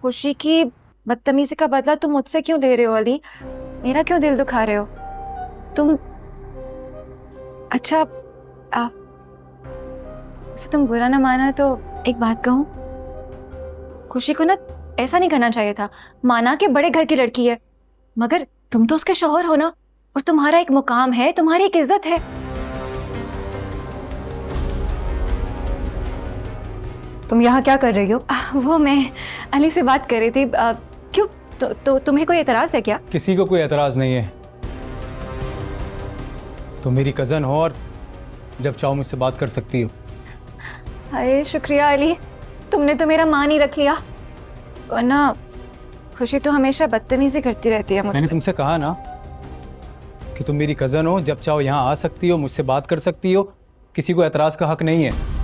खुशी की बदतमीजी का बदला तुम मुझसे क्यों ले रहे हो अली? मेरा क्यों दिल दुखा रहे हो तुम? अच्छा वैसे तुम बुरा ना माना तो एक बात कहूं, खुशी को ना ऐसा नहीं करना चाहिए था। माना कि बड़े घर की लड़की है, मगर तुम तो उसके शौहर हो ना, और तुम्हारा एक मुकाम है, तुम्हारी एक इज्जत है। तुम यहाँ क्या कर रही हो? वो मैं अली से बात कर रही थी। क्यों तुम्हें कोई एतराज है क्या? किसी को कोई एतराज नहीं है। तुम मेरी कजन हो और जब चाहो मुझसे बात कर सकती हो। अरे शुक्रिया अली, तुमने तो मेरा मान ही रख लिया, वरना खुशी तो हमेशा बदतमीजी करती रहती है मुझे। मैंने तुमसे कहा ना कि तुम मेरी कजन हो, जब चाहो यहाँ आ सकती हो, मुझसे बात कर सकती हो, किसी को एतराज का हक नहीं है।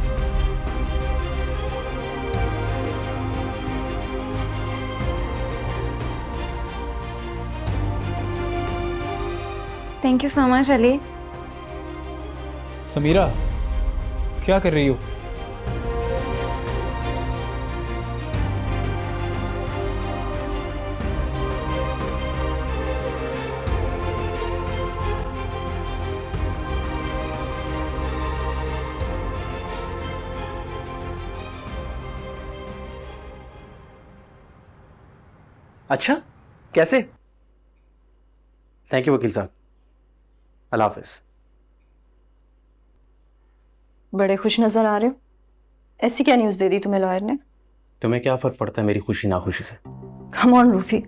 Thank you so much Ali. Sameera, क्या कर रही हो? अच्छा, कैसे? थैंक यू वकील साहब। अल्लाह हाफिज। बड़े खुश नजर आ रहे हो। ऐसी क्या न्यूज़ दे दी तुम्हें लॉयर ने? तुम्हें क्या फर्क पड़ता है मेरी खुशी नाखुशी से? कम ऑन रूफी,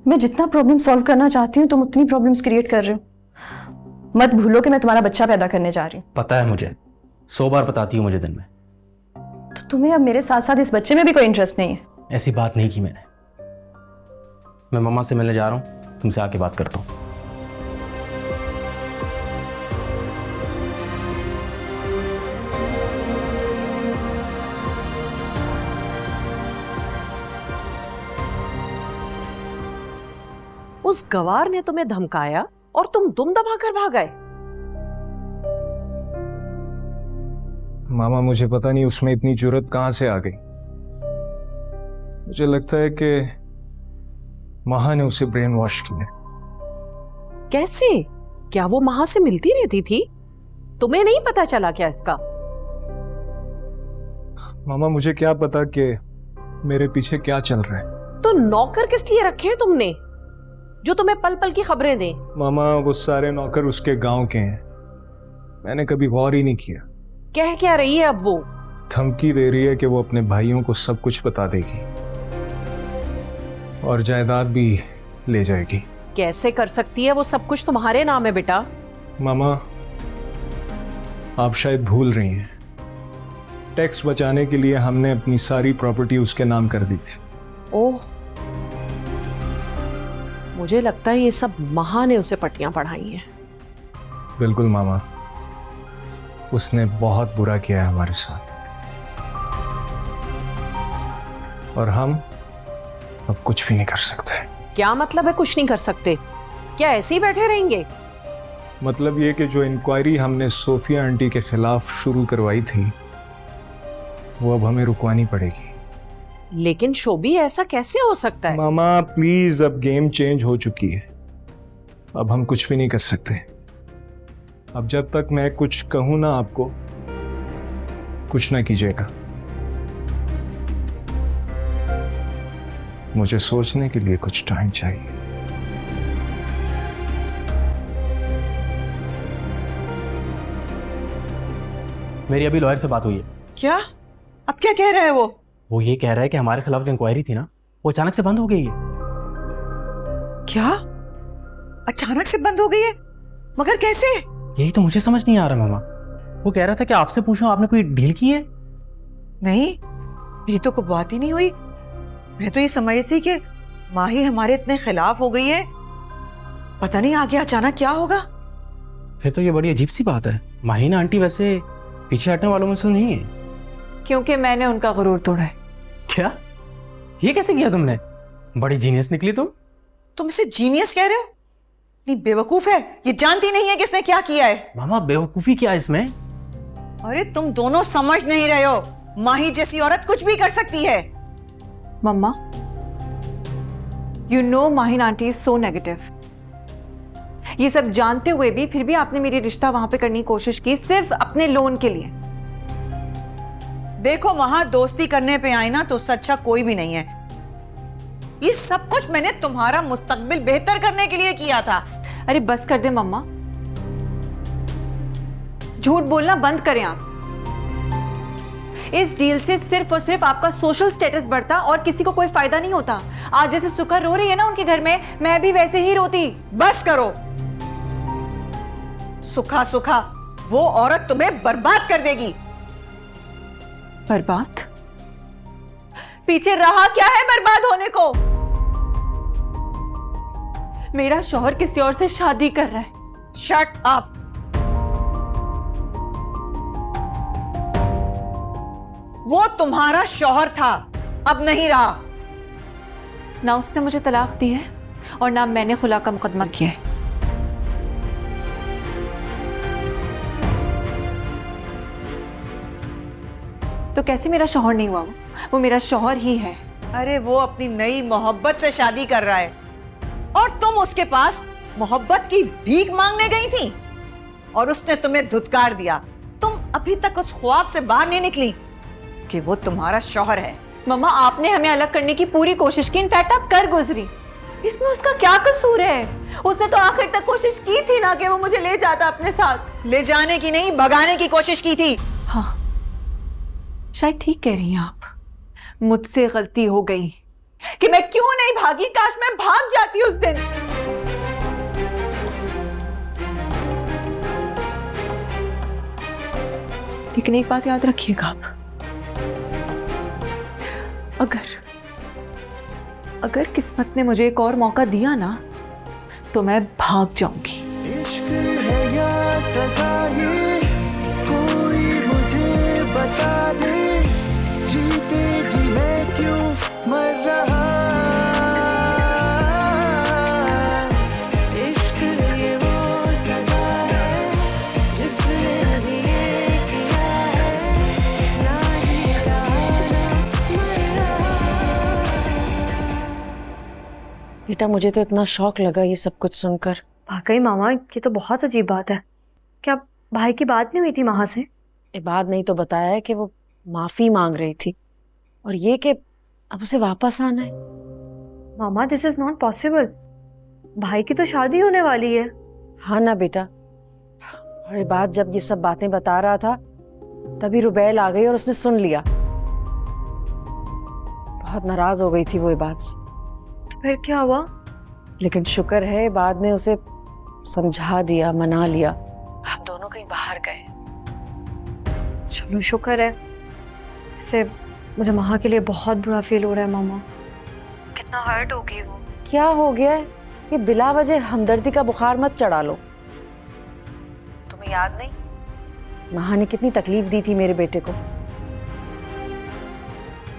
मैं जितना प्रॉब्लम सॉल्व करना चाहती हूँ तुम उतनी प्रॉब्लम्स क्रिएट कर रहे हो। मत भूलो कि मैं तुम्हारा बच्चा पैदा करने जा रही हूँ। पता है मुझे, 100 बार बताती हूँ मुझे दिन में। तो तुम्हें अब मेरे साथ साथ इस बच्चे में भी कोई इंटरेस्ट नहीं है? ऐसी बात नहीं की मैंने। मैं मम्मा से मिलने जा रहा हूँ, तुमसे आके बात करता हूँ। उस गवार ने तुम्हें धमकाया और तुम दुम दबाकर भाग गए। मामा, मुझे पता नहीं उसमें इतनी जुर्रत कहां से आ गई। मुझे लगता है कि महा ने उसे ब्रेन वॉश किया। कैसे? क्या वो महा से मिलती रहती थी? तुम्हें नहीं पता चला क्या इसका? मामा, मुझे क्या पता कि मेरे पीछे क्या चल रहा है। तो नौकर किस लिए रखे हैं तुमने जो तुम्हें पल पल की खबरें दें? मामा, वो सारे नौकर उसके गांव के हैं। मैंने कभी गौर ही नहीं किया। कह क्या रही है अब वो? धमकी दे रही है कि वो अपने भाइयों को सब कुछ बता देगी और जायदाद भी ले जाएगी। कैसे कर सकती है? वो सब कुछ तुम्हारे नाम है बेटा। मामा, आप शायद भूल रही हैं, टैक्स बचाने के लिए हमने अपनी सारी प्रॉपर्टी उसके नाम कर दी थी। ओह, मुझे लगता है ये सब महा ने उसे पट्टियां पढ़ाई हैं। बिल्कुल मामा, उसने बहुत बुरा किया है हमारे साथ, और हम अब कुछ भी नहीं कर सकते। क्या मतलब है कुछ नहीं कर सकते? क्या ऐसे ही बैठे रहेंगे? मतलब ये कि जो इंक्वायरी हमने सोफिया आंटी के खिलाफ शुरू करवाई थी वो अब हमें रुकवानी पड़ेगी। लेकिन शोभी, ऐसा कैसे हो सकता है? मामा प्लीज, अब गेम चेंज हो चुकी है, अब हम कुछ भी नहीं कर सकते। अब जब तक मैं कुछ कहूं ना आपको, कुछ ना कीजिएगा। मुझे सोचने के लिए कुछ टाइम चाहिए। मेरी अभी लॉयर से बात हुई है। क्या? अब क्या कह रहा है वो? वो ये कह रहा है कि हमारे खिलाफ जो इंक्वायरी थी ना, वो अचानक से बंद हो गई है। क्या? अचानक से बंद हो गई है? मगर कैसे? यही तो मुझे समझ नहीं आ रहा मामा। वो कह रहा था कि आपसे पूछूं आपने कोई डील की है? नहीं, मेरी तो कोई बात ही नहीं हुई। मैं तो ये समझती थी कि माही हमारे इतने खिलाफ हो गई है, पता नहीं आगे अचानक क्या होगा। फिर तो ये बड़ी अजीब सी बात है। माहीना आंटी वैसे पीछे हटने वालों में से नहीं है। क्योंकि मैंने उनका गुरूर तोड़ा है। क्या? ये कैसे किया तुमने? बड़ी जीनियस निकली तुम। तुम इसे जीनियस कह रहे हो? नहीं, बेवकूफ है, ये जानती नहीं है कि इसने क्या किया है। मामा, बेवकूफी क्या है इसमें? अरे तुम दोनों समझ नहीं रहे हो, माही जैसी औरत कुछ भी कर सकती है। मम्मा, you know Mahin aunty is so negative. ये सब जानते हुए भी फिर भी आपने मेरी रिश्ता वहां पे करने की कोशिश की सिर्फ अपने लोन के लिए। देखो वहां दोस्ती करने पे आए ना तो उससे अच्छा कोई भी नहीं है। ये सब कुछ मैंने तुम्हारा मुस्तकबिल बेहतर करने के लिए किया था। अरे बस कर दे मम्मा, झूठ बोलना बंद करें आप। इस डील से सिर्फ और सिर्फ आपका सोशल स्टेटस बढ़ता और किसी को कोई फायदा नहीं होता। आज जैसे सुखा रो रही है ना उनके घर में, मैं भी वैसे ही रोती। बस करो। सुखा सुखा वो औरत तुम्हें बर्बाद कर देगी। बर्बाद? पीछे रहा क्या है बर्बाद होने को? मेरा शौहर किसी और से शादी कर रहा है। Shut up. वो तुम्हारा शौहर था, अब नहीं रहा। ना उसने मुझे तलाक दी है और ना मैंने खुला का मुकदमा किया है। तो कैसे मेरा शौहर नहीं हुआ? वो मेरा शौहर ही है। अरे वो अपनी नई मोहब्बत से शादी कर रहा है और तुम उसके पास मोहब्बत की भीख मांगने गई थी और उसने तुम्हें धुतकार दिया। तुम अभी तक उस ख्वाब से बाहर नहीं निकली कि वो तुम्हारा शौहर है। मम्मा आपने हमें अलग करने की पूरी कोशिश की, इनफैक्ट आप कर गुजरी। इसमें उसका क्या कसूर है? उसने तो आखिर तक कोशिश की थी ना कि वो मुझे ले जाता अपने साथ। ले जाने की नहीं, भगाने की कोशिश की थी। हाँ शायद ठीक कह रही हैं आप। मुझसे गलती हो गई कि मैं क्यों नहीं भागी। काश मैं भाग जाती उस दिन। लेकिन एक बात याद रखिएगा आप, अगर किस्मत ने मुझे एक और मौका दिया ना तो मैं भाग जाऊंगी। इश्क है या सजा ये कोई मुझे बता दे, जीते जी मैं क्यों मर रहा। इश्क ये वो सजा है जिसने अभी ये किया है, ना जी रहा ना मर रहा। बेटा मुझे तो इतना शौक लगा ये सब कुछ सुनकर। वाकई मामा ये तो बहुत अजीब बात है। क्या भाई की बात नहीं हुई थी माँ से? ये बात नहीं तो बताया है कि वो माफी मांग रही थी और ये कि अब उसे वापस आना है। मामा दिस इज नॉट पॉसिबल। भाई की तो शादी होने वाली है। हाँ ना बेटा, और ये बात जब ये सब बातें बता रहा था तभी रुबैल आ गई और उसने सुन लिया। बहुत नाराज हो गई थी वो ये बात से। तो फिर क्या हुआ? लेकिन शुक्र है बाद ने उसे समझा दिया, मना लिया। आप दोनों कहीं बाहर गए। चलो शुक्र है। इससे मुझे माँ के लिए बहुत बुरा फील हो रहा है मामा। कितना हर्ट होगी वो। क्या हो गया है? ये बिला वजह हमदर्दी का बुखार मत चढ़ा लो। तुम्हें याद नहीं माँ ने कितनी तकलीफ दी थी मेरे बेटे को,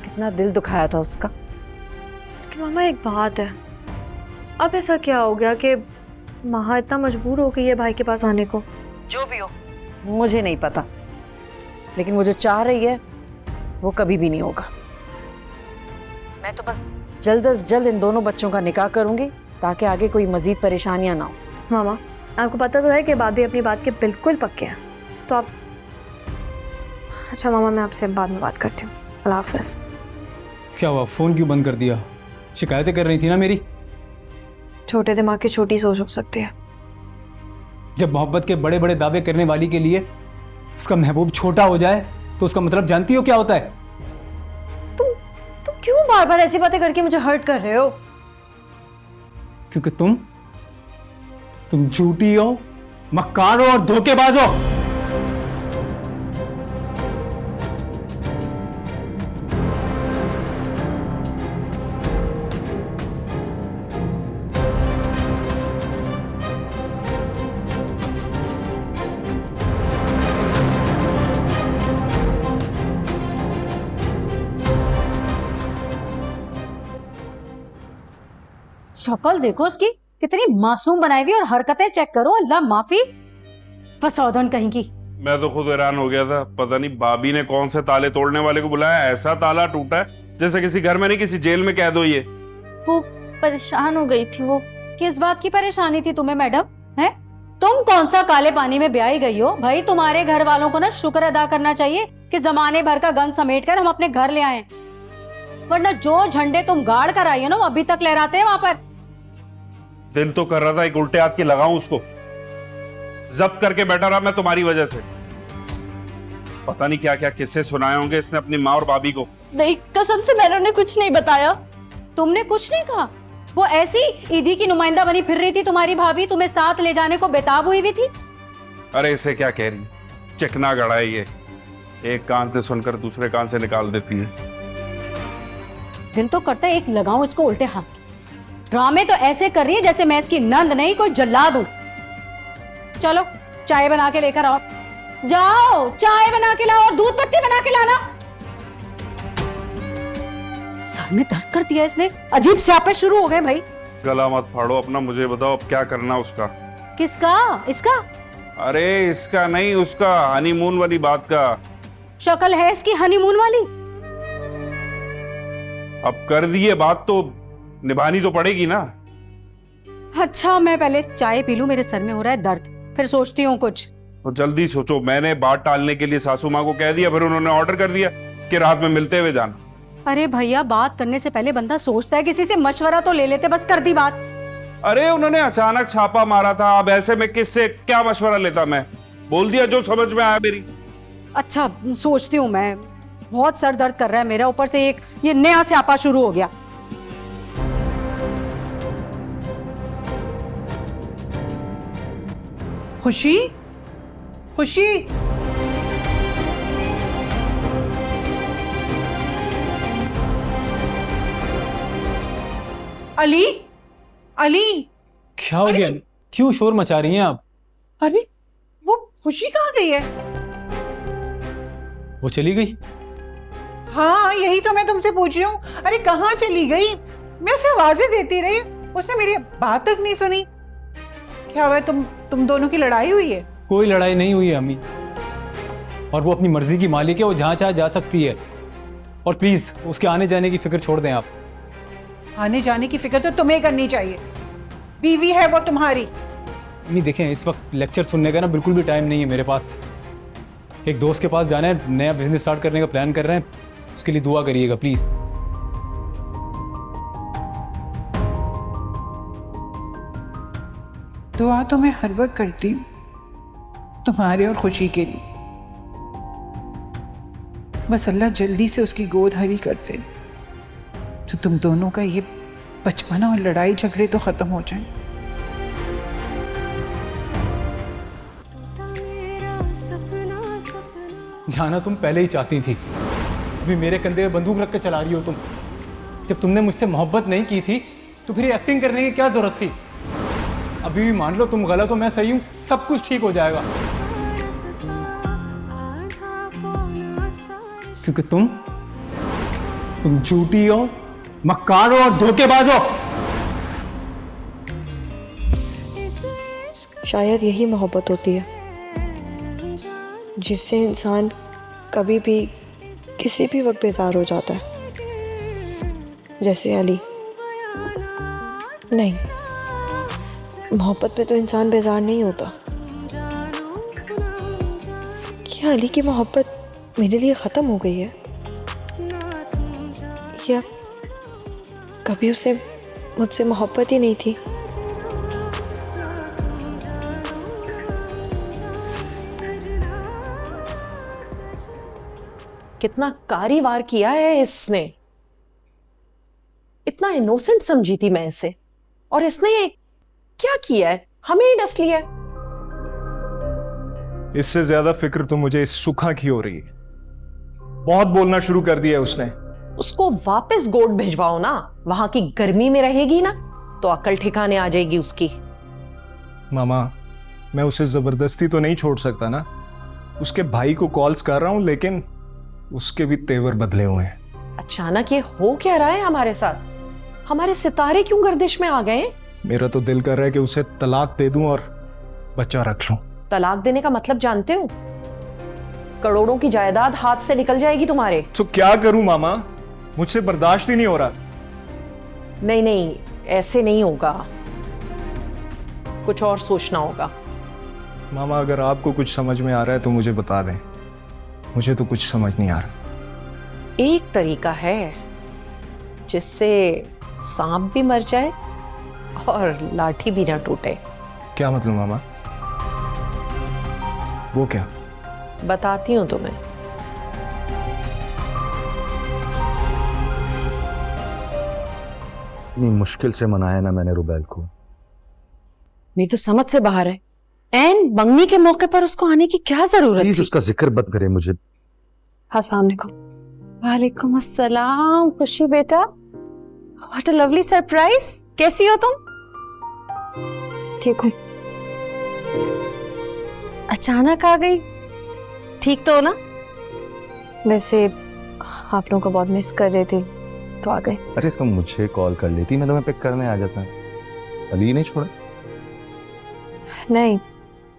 कितना दिल दुखाया था उसका। लेकिन मामा एक बात है, अब ऐसा क्या हो गया कि माँ इतना मजबूर हो गई है भाई के पास आने को? जो भी हो मुझे नहीं पता, लेकिन वो जो चाह रही है वो कभी भी नहीं होगा। मैं तो बस जल्द अज जल्द इन दोनों बच्चों का निकाह करूंगी ताकि आगे कोई मजीद परेशानियां ना हो। मामा आपको पता तो है कि बाबी अपनी बात के बिल्कुल पक्के हैं, तो आप। अच्छा मामा मैं आपसे बाद में बात करती हूँ। अल्लाह हाफ़िज़। क्या हुआ, फोन क्यों बंद कर दिया? शिकायतें कर रही थी ना मेरी। छोटे दिमाग की छोटी सोच हो सकती है। जब मोहब्बत के बड़े बड़े दावे करने वाली के लिए उसका महबूब छोटा हो जाए तो उसका मतलब जानती हो क्या होता है? तुम क्यों बार बार ऐसी बातें करके मुझे हर्ट कर रहे हो? क्योंकि तुम झूठी हो, मक्कार हो और धोखेबाज हो। शक्ल देखो उसकी, कितनी मासूम बनाई हुई, और हरकतें चेक करो। अल्लाह माफी, फसौदन कहीं की। मैं तो खुद हैरान हो गया था, पता नहीं भाभी ने कौन से ताले तोड़ने वाले को बुलाया, ऐसा ताला टूटा है जैसे किसी घर में नहीं किसी जेल में कैद हुई है। वो परेशान हो गई थी वो। किस बात की परेशानी थी तुम्हें मैडम? है तुम कौन सा काले पानी में ब्याही गई हो? भाई तुम्हारे घर वालों को ना शुक्र अदा करना चाहिए कि जमाने भर का गंद समेट कर हम अपने घर ले आए, वरना जो झंडे तुम गाड़ कर आई हो ना वो अभी तक लहराते हैं वहां पर। दिल तो कर रहा था एक उल्टे हाथ की लगाऊं उसको, जब्त करके बैठा रहा मैं तुम्हारी वजह से। पता नहीं क्या क्या किस्से सुनाए होंगे इसने अपनी माँ और भाभी को। नहीं, कसम से मैंने उन्हें कुछ नहीं बताया। तुमने कुछ नहीं कहा? वो ऐसी ईदी की नुमाइंदा बनी फिर रही थी तुम्हारी भाभी, तुम्हें साथ ले जाने को बेताब हुई भी थी। अरे इसे क्या कह रही, चिकना गड़ा है ये, एक कान से सुनकर दूसरे कान से निकाल देती है। दिल तो करता है एक लगाऊं इसको उल्टे हाथ की। ड्रामे तो ऐसे कर रही है जैसे मैं इसकी नंद नहीं कोई जल्लाद हूं। चलो चाय बना के लेकर आओ, जाओ चाय बना के लाओ और दूध पत्ती बना के लाना। सर में दर्द कर दिया इसने, अजीब स्यापे शुरू हो गए भाई। गला मत फाड़ो अपना, मुझे बताओ अब क्या करना उसका। किसका? इसका? अरे इसका नहीं, उसका हनीमून वाली बात का। शक्ल है इसकी हनीमून वाली। अब कर दिए बात तो निभानी तो पड़ेगी ना। अच्छा मैं पहले चाय पी लूं, मेरे सर में हो रहा है दर्द, फिर सोचती हूँ कुछ। तो जल्दी सोचो, मैंने बात टालने के लिए सासू माँ को कह दिया, फिर उन्होंने ऑर्डर कर दिया कि रात में मिलते हुए जाना। अरे भैया बात करने से पहले बंदा सोचता है, किसी से मशवरा तो ले लेते, बस कर दी बात। अरे उन्होंने अचानक छापा मारा था, अब ऐसे में किससे क्या मशवरा लेता, मैं बोल दिया जो समझ में आया मेरी। अच्छा सोचती हूँ मैं, बहुत सर दर्द कर रहा है मेरा, ऊपर से एक ये नया स्यापा शुरू हो गया। खुशी, खुशी, अली, अली, क्या हो गया? क्यों शोर मचा रही हैं आप? अरे वो खुशी कहाँ गई है? वो चली गई। हाँ यही तो मैं तुमसे पूछ रही हूँ। अरे कहाँ चली गई? मैं उसे आवाजें देती रही, उसने मेरी बात तक नहीं सुनी। क्या हुआ है? तुम दोनों की लड़ाई हुई है? कोई लड़ाई नहीं हुई है अम्मी, और वो अपनी मर्जी की मालिक है, वो जहाँ चाहे जा सकती है। और प्लीज उसके आने जाने की फिक्र छोड़ दें आप। आने जाने की फिक्र तो तुम्हें करनी चाहिए, बीवी है वो तुम्हारी। अम्मी देखें, इस वक्त लेक्चर सुनने का ना बिल्कुल भी टाइम नहीं है मेरे पास। एक दोस्त के पास जाना है, नया बिजनेस स्टार्ट करने का प्लान कर रहे हैं, उसके लिए दुआ करिएगा प्लीज। दुआ तो मैं हर वक्त करती हूँ तुम्हारे और खुशी के लिए, बस अल्लाह जल्दी से उसकी गोद हरी कर दे तो तुम दोनों का ये बचपना और लड़ाई झगड़े तो खत्म हो जाए। जाना तुम पहले ही चाहती थी, अभी मेरे कंधे पे बंदूक रख के चला रही हो तुम। जब तुमने मुझसे मोहब्बत नहीं की थी तो फिर एक्टिंग करने की क्या जरूरत थी? अभी भी मान लो तुम गलत हो, मैं सही हूँ, सब कुछ ठीक हो जाएगा। क्योंकि तुम झूठी हो, मक्कार हो और धोखेबाज हो। शायद यही मोहब्बत होती है जिससे इंसान कभी भी किसी भी वक्त बेजार हो जाता है, जैसे अली। नहीं, मोहब्बत में तो इंसान बेजार नहीं होता। क्या अली की मोहब्बत मेरे लिए ख़त्म हो गई है, या कभी उसे मुझसे मोहब्बत ही नहीं थी? कितना कारीवार किया है इसने, इतना इनोसेंट समझी थी मैं इसे, और इसने क्या किया है, हमें ही डस लिया है। इससे ज्यादा फिक्र तो मुझे इस सुखा की हो रही है। बहुत बोलना शुरू कर दिया है उसने। उसको वापस गोद भिजवाओ ना, वहां की गर्मी में रहेगी ना तो अकल ठिकाने आ जाएगी उसकी। मामा, मैं उसे जबरदस्ती तो नहीं छोड़ सकता ना। उसके भाई को कॉल्स कर रहा हूं, लेकिन उसके भी तेवर बदले हुए हैं। अचानक ये हो क्या रहा है हमारे साथ? हमारे सितारे क्यों गर्दिश में आ गए? मेरा तो दिल कर रहा है कि उसे तलाक दे दूं और बच्चा रख लूं। तलाक देने का मतलब जानते हो? करोड़ों की जायदाद हाथ से निकल जाएगी तुम्हारे। तो क्या करूं मामा, मुझसे बर्दाश्त ही नहीं हो रहा। नहीं, ऐसे नहीं होगा, कुछ और सोचना होगा। मामा अगर आपको कुछ समझ में आ रहा है तो मुझे बता दें, मुझे तो कुछ समझ नहीं आ रहा। एक तरीका है जिससे सांप भी मर जाए और लाठी भी ना टूटे। क्या मतलब मामा? वो क्या? बताती हूँ तुम्हें। इतनी मुश्किल से मनाया ना मैंने रुबैल को। मेरी तो समझ से बाहर है। एंड मंगनी के मौके पर उसको आने की क्या जरूरत प्लीज थी? उसका जिक्र मत करे मुझे। अस्सलाम वालेकुम। वालेकुम अस्सलाम। खुशी बेटा, व्हाट अ लवली सरप्राइज। कैसी हो तुम? ठीक हूँ। अचानक आ गई। ठीक तो हो ना? वैसे आप लोगों को बहुत मिस कर रही थी तो आ गए। अरे तुम मुझे कॉल कर लेती, मैं तुम्हें पिक करने आ जाता। अली नहीं छोड़ा? नहीं,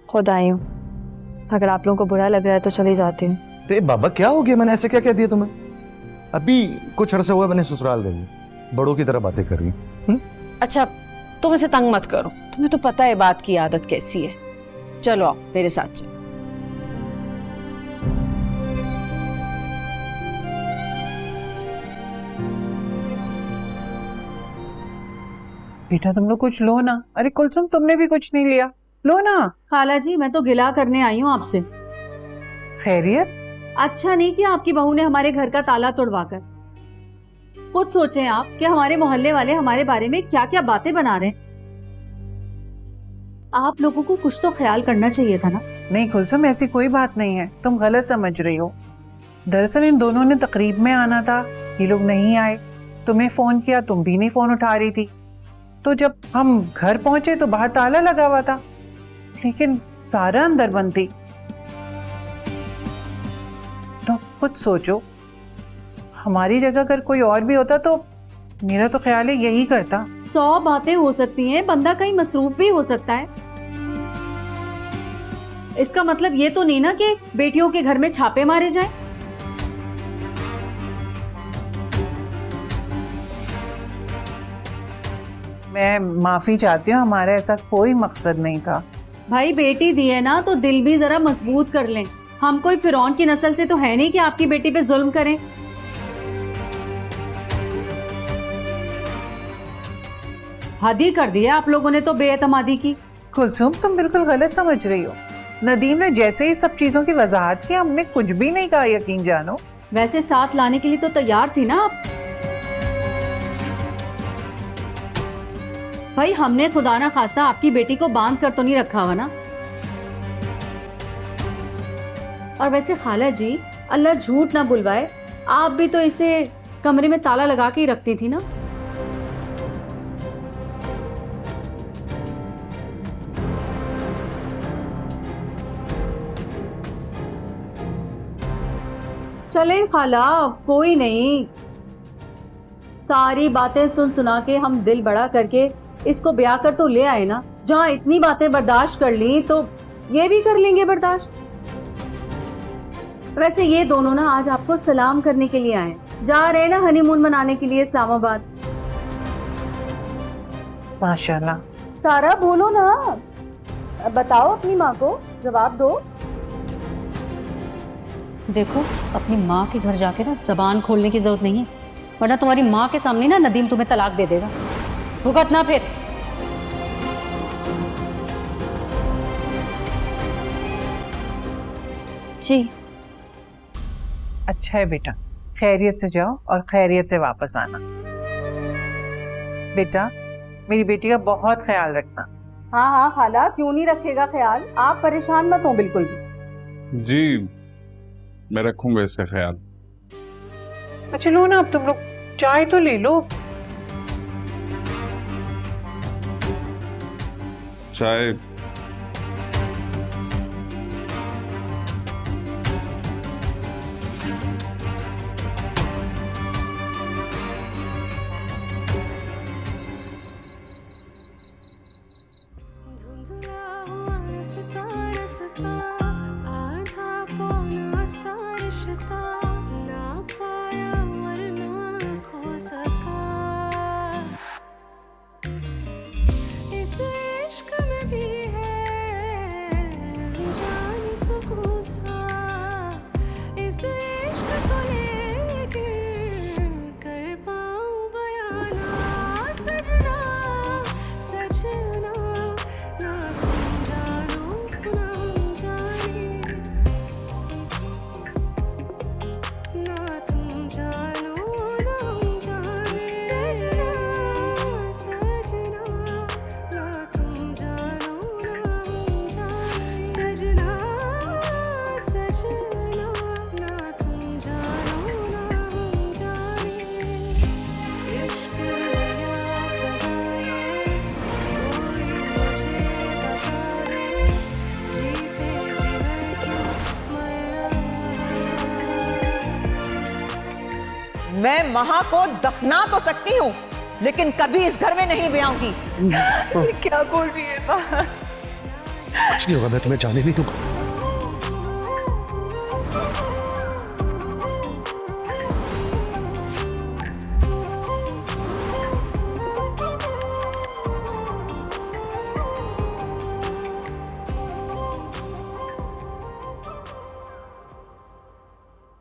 खुद आई हूँ। अगर आप लोगों को बुरा लग रहा है तो चली जाती हूँ। अरे बाबा क्या हो गया? मैंने ऐसे क्या कह दिया तुम्हें? अभी कुछ अरसा हुआ मैंने ससुराल गई, बड़ों की तरह बातें कर रही हूँ। अच्छा, तुम इसे तंग मत करो, तुम्हें तो पता है बात की आदत कैसी है। चलो आओ मेरे साथ चलो। बेटा तुम लोग कुछ लो ना। अरे कुलसुम तुमने भी कुछ नहीं लिया, लो ना। खाला जी मैं तो गिला करने आई हूँ आपसे। खैरियत? अच्छा नहीं कि आपकी बहू ने हमारे घर का ताला तोड़वाकर। खुद सोचें आप कि हमारे मोहल्ले वाले हमारे बारे में क्या क्या बातें बना रहे हैं। आप लोगों को कुछ तो ख्याल करना चाहिए था ना। नहीं कुलसुम ऐसी कोई बात नहीं है, तुम गलत समझ रही हो। दरअसल इन दोनों ने तकरीब में आना था, ये लोग नहीं आए। तुम्हें फोन किया, तुम भी नहीं फोन उठा रही थी। तो जब हम घर पहुंचे तो बाहर ताला लगा हुआ था, लेकिन सारा अंदर बंद थी। तो खुद सोचो, हमारी जगह अगर कोई और भी होता तो मेरा तो ख्याल है यही करता। 100 बातें हो सकती हैं, बंदा कहीं मसरूफ भी हो सकता है। इसका मतलब ये तो नहीं ना कि बेटियों के घर में छापे मारे जाएं। मैं माफी चाहती हूँ, हमारा ऐसा कोई मकसद नहीं था। भाई बेटी दी है ना तो दिल भी जरा मजबूत कर लें। हम कोई फिरौन की नस्ल से तो है नहीं कि आपकी बेटी पे जुल्म करें। हद ही कर दिया आप लोगों ने तो बेएतमादी की। कुलसुम तुम बिल्कुल गलत समझ रही हो। नदीम ने जैसे ही सब चीजों की वजाहत की, हमने कुछ भी नहीं कहा, यकीन जानो। वैसे साथ लाने के लिए तो तैयार थी ना आप। भाई हमने खुदा ना खास्ता आपकी बेटी को बांध कर तो नहीं रखा हुआ ना। और वैसे खाला जी, अल्लाह झूठ ना बुलवाए, आप भी तो इसे कमरे में ताला लगा के ही रखती थी ना। चले खाला, कोई नहीं। सारी बातें सुन सुना के हम दिल बड़ा करके इसको ब्याह कर तो ले आए ना। जहाँ इतनी बातें बर्दाश्त कर ली तो ये भी कर लेंगे बर्दाश्त। वैसे ये दोनों ना आज आपको सलाम करने के लिए आए, जा रहे हैं ना हनीमून मनाने के लिए इस्लामाबाद। माशाल्लाह। सारा बोलो ना, बताओ अपनी माँ को, जवाब दो। देखो अपनी माँ के घर जाके ना जबान खोलने की जरूरत नहीं है, वरना तुम्हारी माँ के सामने ना नदीम तुम्हें तलाक दे देगा। भुगतना फिर। जी अच्छा है बेटा, खैरियत से जाओ और खैरियत से वापस आना। बेटा मेरी बेटी का बहुत ख्याल रखना। हाँ हाँ खाला, क्यों नहीं रखेगा ख्याल, आप परेशान मत हो बिल्कुल भी। जी मैं रखूंगा इसका ख्याल। अच्छा लो ना, अब तुम लोग चाय तो ले लो। चाय? महा को दफना तो सकती हूँ, लेकिन कभी इस घर में नहीं ब्याऊंगी। क्या बोल रही है माँ? कुछ नहीं होगा, मैं तुम्हें जाने नहीं दूंगा।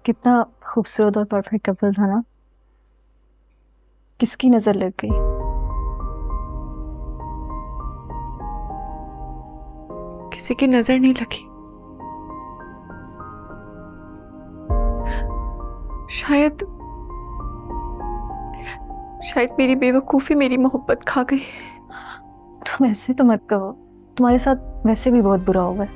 कितना खूबसूरत और परफेक्ट कपल था ना। किसकी नजर लग गई? किसी की नजर नहीं लगी। शायद मेरी बेवकूफी मेरी मोहब्बत खा गई। तुम ऐसे तो मत कहो, तुम्हारे साथ वैसे भी बहुत बुरा हुआ है।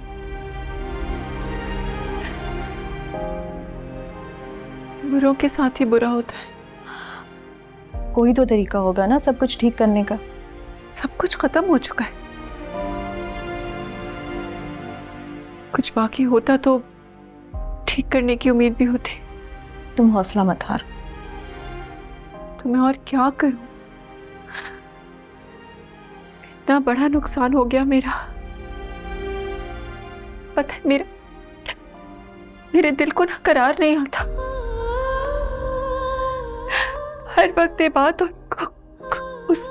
बुरों के साथ ही बुरा होता है। कोई तो तरीका होगा ना सब कुछ ठीक करने का। सब कुछ खत्म हो चुका है। कुछ बाकी होता तो ठीक करने की उम्मीद भी होती। तुम हौसला मत हार। तो मैं और क्या करूं? इतना बड़ा नुकसान हो गया मेरा। पता है मेरे दिल को ना करार नहीं आता। हर वक्त ये बात और उस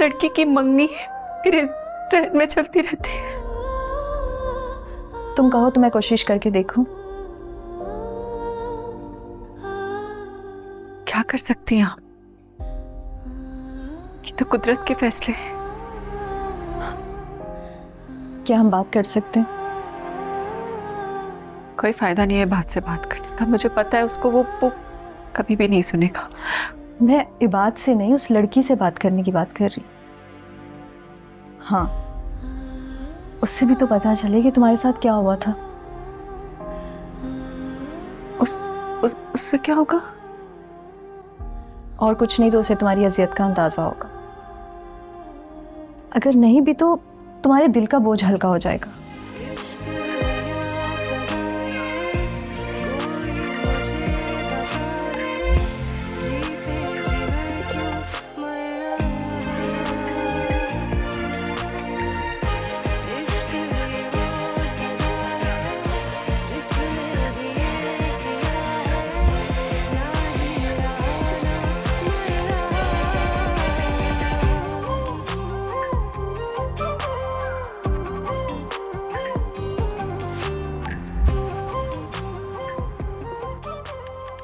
लड़की की मंगनी मेरे जहन में चलती रहती है। तुम कहो तो मैं कोशिश करके देखूं। क्या कर सकती हैं आप? ये तो कुदरत के फैसले हैं। क्या हम बात कर सकते हैं? कोई फायदा नहीं है बात से बात करने का। मुझे पता है उसको वो कभी भी नहीं सुनेगा। मैं इबाद से नहीं, उस लड़की से बात करने की बात कर रही। हाँ, उससे भी तो पता चले कि तुम्हारे साथ क्या हुआ था। उससे क्या होगा? और कुछ नहीं तो उसे तुम्हारी अजियत का अंदाजा होगा। अगर नहीं भी तो तुम्हारे दिल का बोझ हल्का हो जाएगा।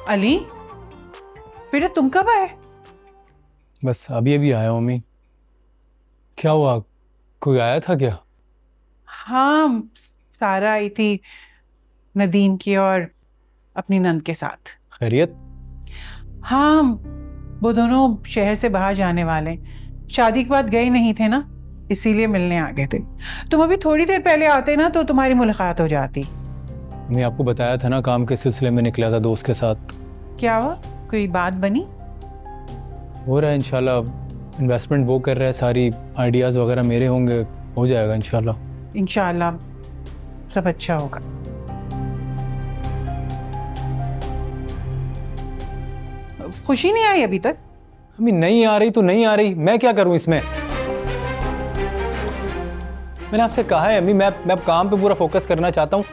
अली, बेटा तुम कब आए? बस अभी अभी आया हूँ मम्मी। क्या हुआ, कोई आया था क्या? हाँ, सारा आई थी नदीम की और अपनी नंद के साथ। खैरियत? हाँ, वो दोनों शहर से बाहर जाने वाले, शादी के बाद गए नहीं थे ना, इसीलिए मिलने आ गए थे। तुम अभी थोड़ी देर पहले आते ना तो तुम्हारी मुलाकात हो जाती। मैं आपको बताया था ना, काम के सिलसिले में निकला था दोस्त के साथ। क्या हुआ, कोई बात बनी? हो रहा है इंशाल्लाह। इन्वेस्टमेंट वो कर रहा है, सारी आइडियाज़ वगैरह मेरे होंगे, हो जाएगा इंशाल्लाह। इंशाल्लाह सब अच्छा होगा। खुशी नहीं आई अभी तक? अभी नहीं आ रही तो नहीं आ रही, मैं क्या करूं इसमें? मैंने आपसे कहा है अम्मी, मैं अब काम पे पूरा फोकस करना चाहता हूं,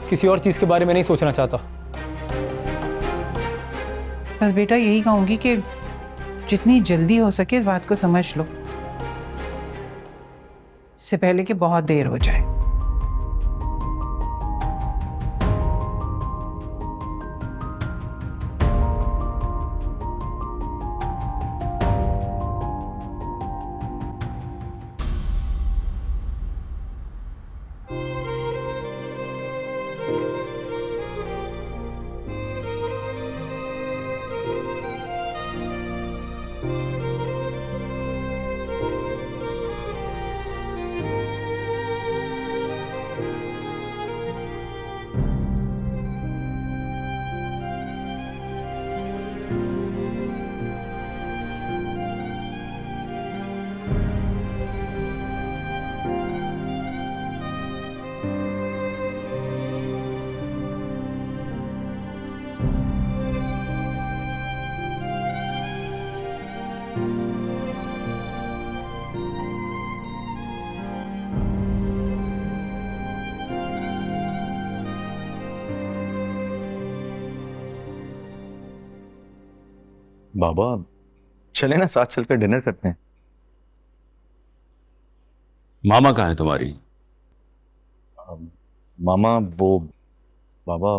किसी और चीज़ के बारे में नहीं सोचना चाहता। बस बेटा यही कहूंगी कि जितनी जल्दी हो सके इस बात को समझ लो, इससे पहले कि बहुत देर हो जाए। बाबा चले ना, साथ चलकर डिनर करते हैं। मामा कहाँ है तुम्हारी? मामा वो बाबा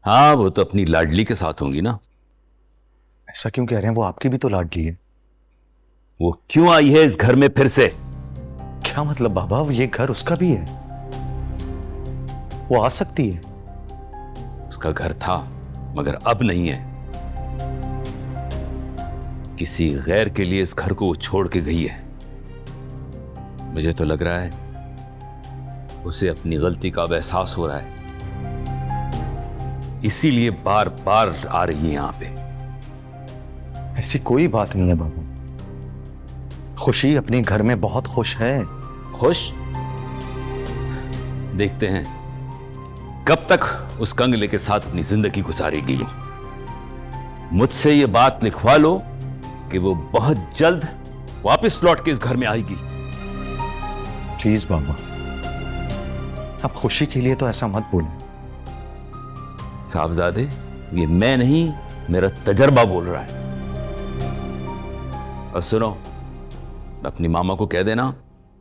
हाँ, वो तो अपनी लाडली के साथ होंगी ना। ऐसा क्यों कह रहे हैं? वो आपकी भी तो लाडली है। वो क्यों आई है इस घर में फिर से? क्या मतलब बाबा? ये घर उसका भी है, वो आ सकती है। उसका घर था मगर अब नहीं है। किसी गैर के लिए इस घर को वो छोड़ के गई है। मुझे तो लग रहा है उसे अपनी गलती का अब एहसास हो रहा है, इसीलिए बार बार आ रही है यहां पे। ऐसी कोई बात नहीं है बाबू। खुशी अपने घर में बहुत खुश है। खुश? देखते हैं कब तक उस कंगले के साथ अपनी जिंदगी गुजारेगी। मुझसे ये बात लिखवा लो कि वो बहुत जल्द वापस लौट के इस घर में आएगी। प्लीज बाबा, अब खुशी के लिए तो ऐसा मत बोलो। साहबजादे, ये मैं नहीं, मेरा तजर्बा बोल रहा है। और सुनो, अपनी मामा को कह देना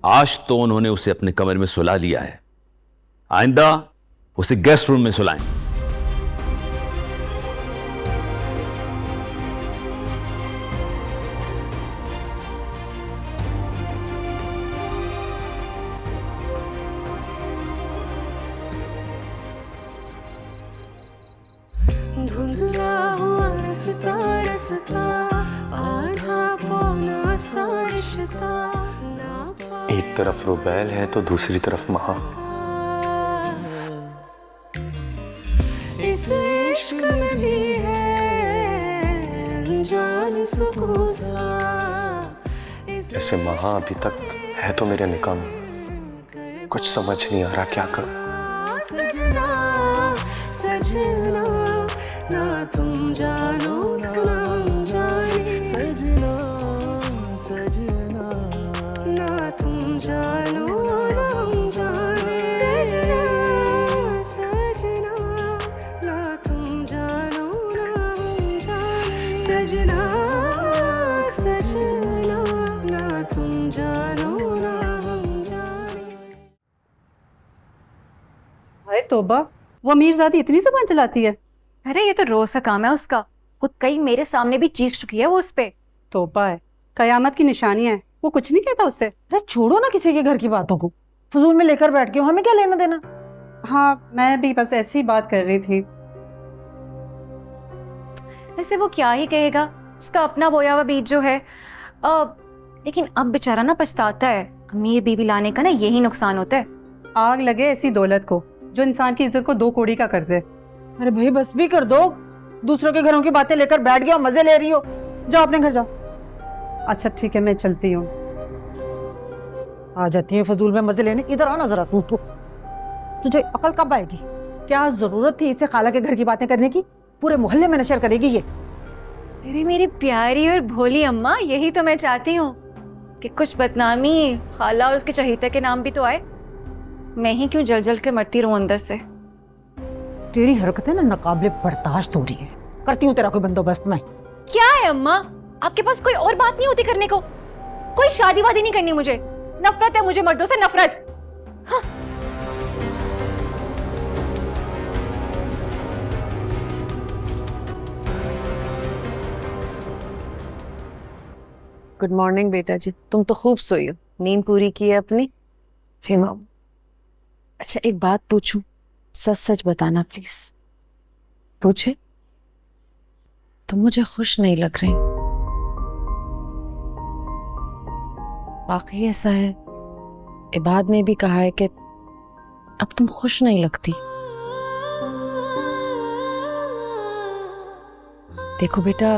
आज तो उन्होंने उसे अपने कमरे में सुला लिया है, आइंदा उसे गेस्ट रूम में सुलाएं। धुंधला हुआ रास्ता रास्ता आधा पौना सा रिश्ता ना एक तरफ रुबैल है तो दूसरी तरफ महा। इस इश्क में भी है अनजान सुकून सा। ऐसे महा अभी तक है तो मेरे निकाह में, कुछ समझ नहीं आ रहा क्या करूं। सजना सजना ना तुम जानो ना हम जाने। सजना सजना ना तुम जानो ना हम जाने। सजना सजना ना तुम जानो ना हम जाने। सजना सजना ना तुम जानो ना हम जाने। हाय तोबा, वो अमीरजादी इतनी जुबान चलाती है। अरे ये तो रोज का काम है उसका। खुद कई मेरे सामने भी चीख चुकी है वो उस पे। तोबा है, कयामत की निशानी है। वो कुछ नहीं कहता उससे। अरे छोड़ो ना किसी के घर की बातों को, फजूल में लेकर बैठ के हमें क्या लेना देना। हाँ, मैं भी बस ऐसी ही बात कर रही थी। वैसे वो क्या ही कहेगा, उसका अपना बोया हुआ बीज जो है। लेकिन अब बेचारा ना पछताता है। अमीर बीवी लाने का ना यही नुकसान होता है। आग लगे ऐसी दौलत को जो इंसान की इज्जत को दो कौड़ी का कर दे। अरे भाई बस भी कर दो, दूसरों के घरों की बातें लेकर बैठ गया और मजे ले रही हो। जाओ अपने घर जाओ। अच्छा ठीक है, मैं चलती हूँ। आ जाती है फजूल में मजे लेने। इधर आना जरा तू तो। तुझे अकल कब आएगी? क्या जरूरत थी इसे खाला के घर की बातें करने की? पूरे मोहल्ले में नशर करेगी ये। अरे मेरी प्यारी और भोली अम्मा, यही तो मैं चाहती हूँ कि कुछ बदनामी खाला और उसके चहीते के नाम भी तो आए। मैं ही क्यों जल जल के मरती रहूं अंदर से। तेरी हरकतें ना नाकाबिले बर्दाश्त हो रही है। करती हूँ तेरा कोई बंदोबस्त मैं। क्या है अम्मा, आपके पास कोई और बात नहीं होती करने को? कोई शादी वादी नहीं करनी मुझे। नफरत है मुझे मर्दों से, नफरत। हाँ। गुड मॉर्निंग बेटा जी। तुम तो खूब सोई हो, नींद पूरी की है अपनी? जी माम। अच्छा एक बात पूछूं, सच सच बताना प्लीज। पूछे। तुम मुझे खुश नहीं लग रही। वाकई ऐसा है? इबाद ने भी कहा है कि अब तुम खुश नहीं लगती। देखो बेटा,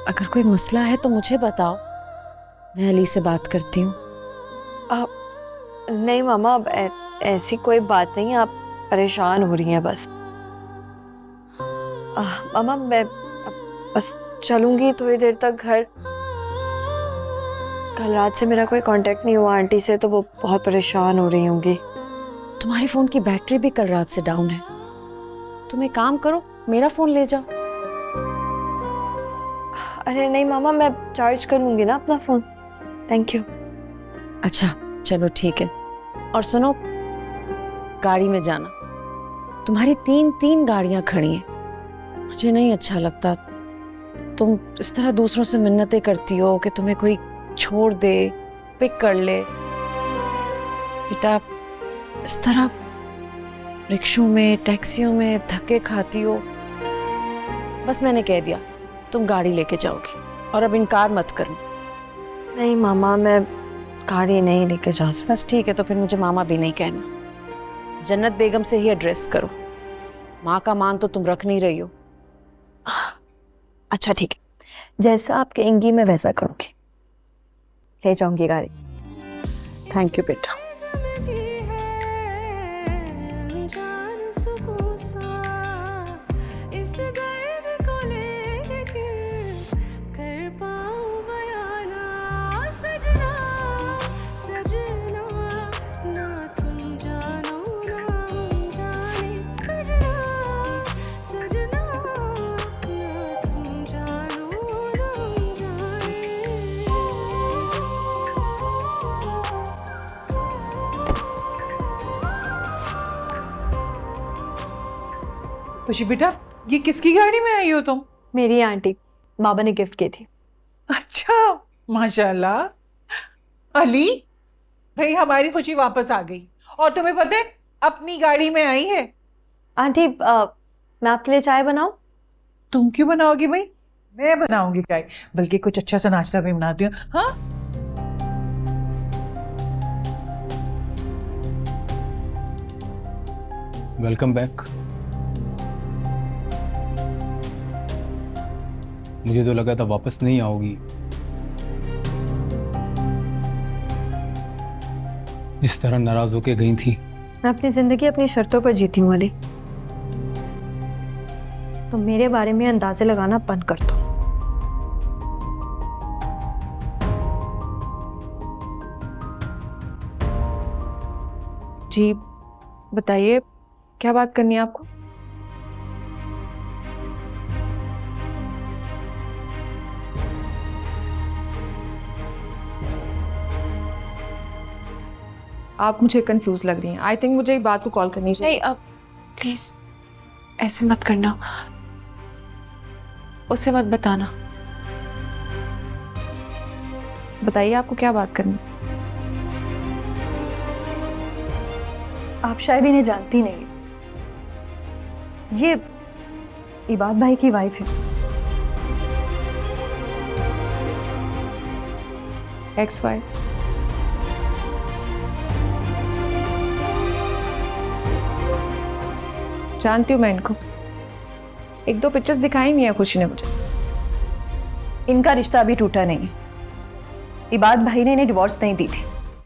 अगर कोई मसला है तो मुझे बताओ, मैं अली से बात करती हूँ। नहीं मामा, अब ऐसी कोई बात नहीं है। आप परेशान हो रही हैं बस। मामा मैं बस चलूंगी थोड़ी देर तक घर। कल रात से मेरा कोई कांटेक्ट नहीं हुआ आंटी से, तो वो बहुत परेशान हो रही होंगी। तुम्हारे फोन की बैटरी भी कल रात से डाउन है। तुम एक काम करो, मेरा फोन ले जाओ। अरे नहीं मामा, मैं चार्ज कर लूंगी ना अपना फ़ोन। Thank you. अच्छा चलो ठीक है। और सुनो, गाड़ी में जाना, तुम्हारी 3 गाड़ियां खड़ी हैं। मुझे नहीं अच्छा लगता तुम इस तरह दूसरों से मिन्नतें करती हो कि तुम्हें कोई छोड़ दे, पिक कर ले। बेटा इस तरह रिक्शों में, टैक्सियों में धक्के खाती हो। बस मैंने कह दिया तुम गाड़ी लेके जाओगी, और अब इनकार मत करना। नहीं मामा, मैं गाड़ी नहीं लेके जा सकती। बस ठीक है, तो फिर मुझे मामा भी नहीं कहना। जन्नत बेगम से ही एड्रेस करो। माँ का मान तो तुम रख नहीं रही हो। अच्छा ठीक है, जैसा आप कहेंगी मैं वैसा करूँगी। ले जाऊंगी गाड़ी। थैंक यू बेटा। इस दर्द को लेके कर पाऊं बयाना, सजना सजना ना तुम जानो ना हम जाने, सजना सजना ना तुम जानो ना हम जाने। खुशी बेटा, ये किसकी गाड़ी में आई हो तुम? मेरी आंटी, बाबा ने गिफ्ट की थी। अच्छा, माशाल्लाह। अली भाई, हमारी खुशी वापस आ गई और तुम्हें पता है अपनी गाड़ी में आई है। आंटी मैं आपके लिए चाय बनाऊं? तुम क्यों बनाओगी भाई? मैं बनाऊंगी चाय, बल्कि कुछ अच्छा सा नाश्ता भी बनाती हूँ। हाँ वेलकम बैक। मुझे तो लगा था वापस नहीं आओगी। जिस तरह नाराज होके गई थी। मैं अपनी जिंदगी अपनी शर्तों पर जीती हूँ अली, तो मेरे बारे में अंदाजे लगाना बंद कर दो। जी बताइए, क्या बात करनी है आपको? आप मुझे कंफ्यूज लग रही हैं। आई थिंक मुझे एक बात को कॉल करनी चाहिए। नहीं, अब प्लीज ऐसे मत करना, उसे मत बताना। बताइए आपको क्या बात करनी। आप शायद इन्हें जानती नहीं, ये इबाद भाई की वाइफ है। Ex wife. जानती हूँ मैं इनको, 1-2 पिक्चर्स दिखाई मियां खुशी ने मुझे। इनका रिश्ता अभी टूटा नहीं है। इबाद भाई ने इन्हें डिवोर्स नहीं दी थी।